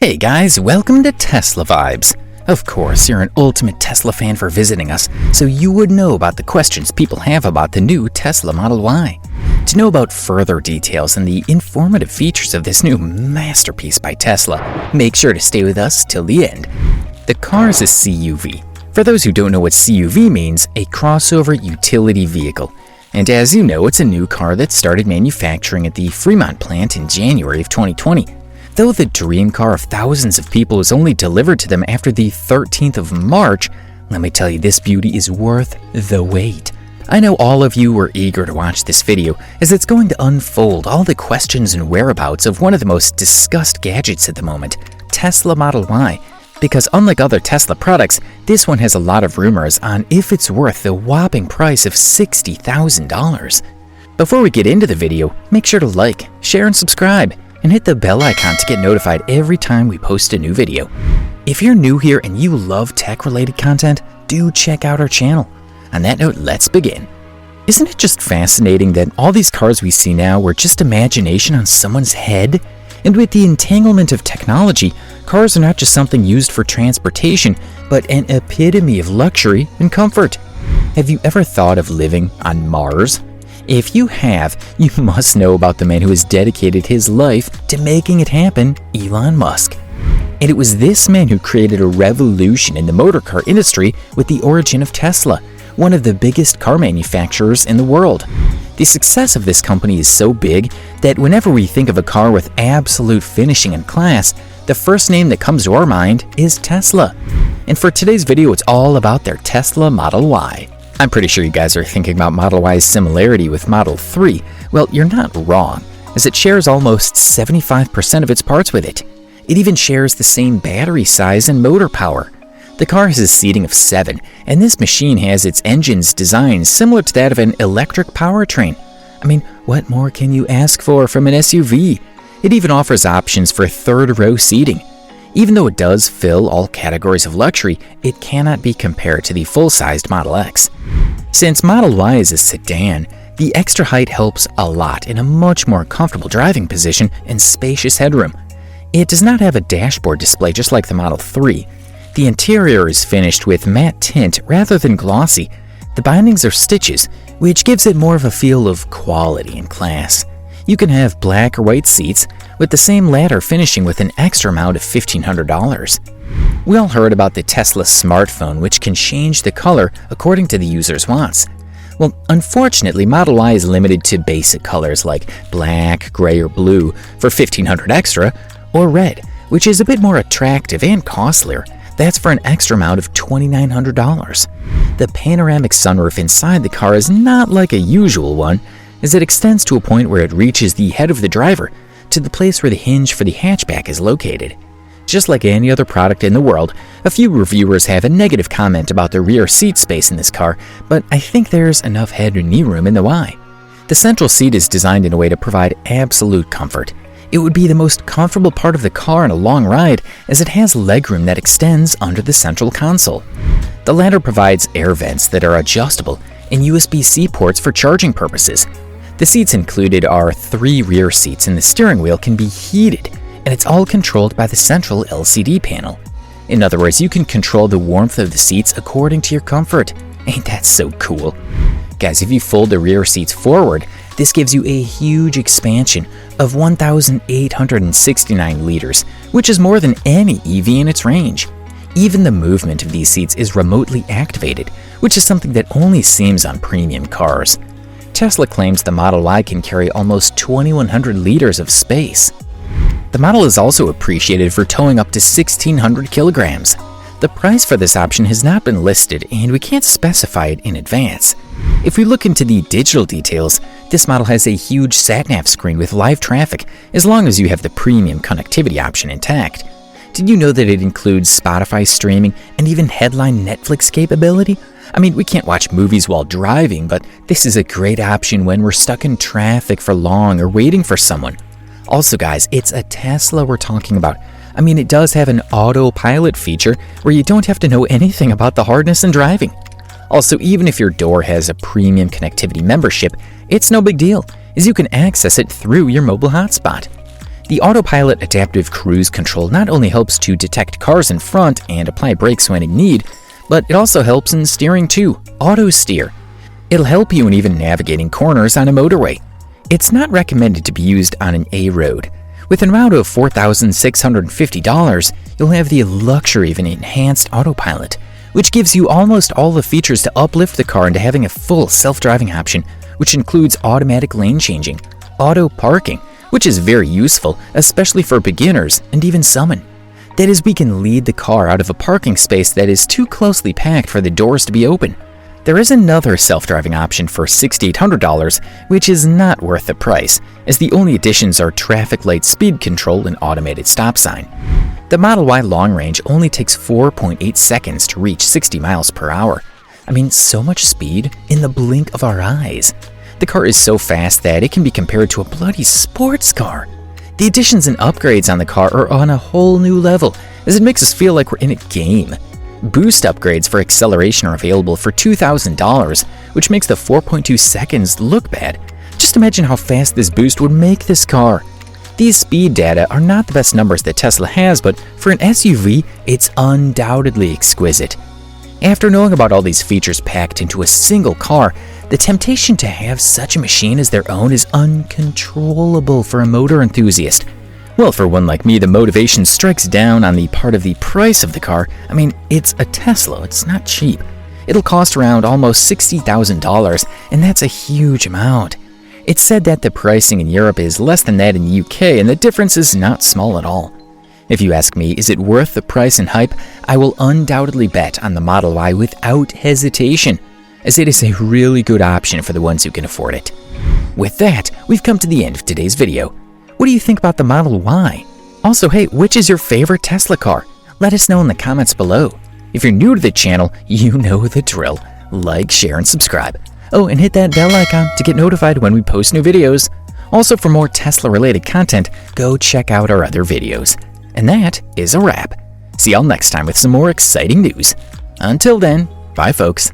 Hey guys, welcome to Tesla Vibes. Of course, you're an ultimate Tesla fan for visiting us, so you would know about the questions people have about the new Tesla Model Y. To know about further details and the informative features of this new masterpiece by Tesla, make sure to stay with us till the end. The car is a CUV. For those who don't know what CUV means, a crossover utility vehicle. And as you know, it's a new car that started manufacturing at the Fremont plant in January of 2020. Though the dream car of thousands of people was only delivered to them after the 13th of March, let me tell you, this beauty is worth the wait. I know all of you were eager to watch this video, as it's going to unfold all the questions and whereabouts of one of the most discussed gadgets at the moment, Tesla Model Y. Because unlike other Tesla products, this one has a lot of rumors on if it's worth the whopping price of $60,000. Before we get into the video, make sure to like, share, and subscribe, and hit the bell icon to get notified every time we post a new video. If you're new here and you love tech-related content, do check out our channel. On that note, let's begin. Isn't it just fascinating that all these cars we see now were just imagination on someone's head? And with the entanglement of technology, cars are not just something used for transportation, but an epitome of luxury and comfort. Have you ever thought of living on Mars? If you have, you must know about the man who has dedicated his life to making it happen, Elon Musk. And it was this man who created a revolution in the motor car industry with the origin of Tesla, one of the biggest car manufacturers in the world. The success of this company is so big that whenever we think of a car with absolute finishing and class, the first name that comes to our mind is Tesla. And for today's video, it's all about their Tesla Model Y. I'm pretty sure you guys are thinking about Model Y's similarity with Model 3. Well, you're not wrong, as it shares almost 75% of its parts with it. It even shares the same battery size and motor power. The car has a seating of 7, and this machine has its engines designed similar to that of an electric powertrain. I mean, what more can you ask for from an SUV? It even offers options for third-row seating. Even though it does fill all categories of luxury, it cannot be compared to the full-sized Model X. Since Model Y is a sedan, the extra height helps a lot in a much more comfortable driving position and spacious headroom. It does not have a dashboard display just like the Model 3. The interior is finished with matte tint rather than glossy. The bindings are stitches, which gives it more of a feel of quality and class. You can have black or white seats, with the same latter finishing with an extra amount of $1,500. We all heard about the Tesla smartphone, which can change the color according to the user's wants. Well, unfortunately, Model Y is limited to basic colors like black, gray, or blue for $1,500 extra, or red, which is a bit more attractive and costlier. That's for an extra amount of $2,900. The panoramic sunroof inside the car is not like a usual one, as it extends to a point where it reaches the head of the driver, to the place where the hinge for the hatchback is located. Just like any other product in the world, a few reviewers have a negative comment about the rear seat space in this car, but I think there's enough head and knee room in the Y. The central seat is designed in a way to provide absolute comfort. It would be the most comfortable part of the car on a long ride, as it has legroom that extends under the central console. The latter provides air vents that are adjustable and USB-C ports for charging purposes. The seats included are 3 rear seats, and the steering wheel can be heated, and it's all controlled by the central LCD panel. In other words, you can control the warmth of the seats according to your comfort. Ain't that so cool? Guys, if you fold the rear seats forward, this gives you a huge expansion of 1,869 liters, which is more than any EV in its range. Even the movement of these seats is remotely activated, which is something that only seems on premium cars. Tesla claims the Model Y can carry almost 2,100 liters of space. The model is also appreciated for towing up to 1,600 kilograms. The price for this option has not been listed, and we can't specify it in advance. If we look into the digital details, this model has a huge sat-nav screen with live traffic, as long as you have the premium connectivity option intact. Did you know that it includes Spotify streaming and even headline Netflix capability? I mean, we can't watch movies while driving, but this is a great option when we're stuck in traffic for long or waiting for someone. Also guys, it's a Tesla we're talking about. I mean, it does have an autopilot feature where you don't have to know anything about the hardness in driving. Also, even if your door has a premium connectivity membership, it's no big deal, as you can access it through your mobile hotspot. The autopilot adaptive cruise control not only helps to detect cars in front and apply brakes when in need, but it also helps in steering too, auto steer. It'll help you in even navigating corners on a motorway. It's not recommended to be used on an A road. With an amount of $4,650, you'll have the luxury of an enhanced autopilot, which gives you almost all the features to uplift the car into having a full self-driving option, which includes automatic lane changing, auto parking, which is very useful, especially for beginners and even summon. That is, we can lead the car out of a parking space that is too closely packed for the doors to be open. There is another self-driving option for $6,800, which is not worth the price, as the only additions are traffic light speed control and automated stop sign. The Model Y long range only takes 4.8 seconds to reach 60 miles per hour. I mean, so much speed in the blink of our eyes. The car is so fast that it can be compared to a bloody sports car. The additions and upgrades on the car are on a whole new level, as it makes us feel like we're in a game. Boost upgrades for acceleration are available for $2,000, which makes the 4.2 seconds look bad. Just imagine how fast this boost would make this car. These speed data are not the best numbers that Tesla has, but for an SUV, it's undoubtedly exquisite. After knowing about all these features packed into a single car, the temptation to have such a machine as their own is uncontrollable for a motor enthusiast. Well, for one like me, the motivation strikes down on the part of the price of the car. I mean, it's a Tesla, it's not cheap. It'll cost around almost $60,000, and that's a huge amount. It's said that the pricing in Europe is less than that in the UK, and the difference is not small at all. If you ask me, is it worth the price and hype? I will undoubtedly bet on the Model Y without hesitation, as it is a really good option for the ones who can afford it. With that, we've come to the end of today's video. What do you think about the Model Y? Also, hey, which is your favorite Tesla car? Let us know in the comments below. If you're new to the channel, you know the drill. Like, share, and subscribe. Oh, and hit that bell icon to get notified when we post new videos. Also, for more Tesla-related content, go check out our other videos. And that is a wrap. See y'all next time with some more exciting news. Until then, bye folks.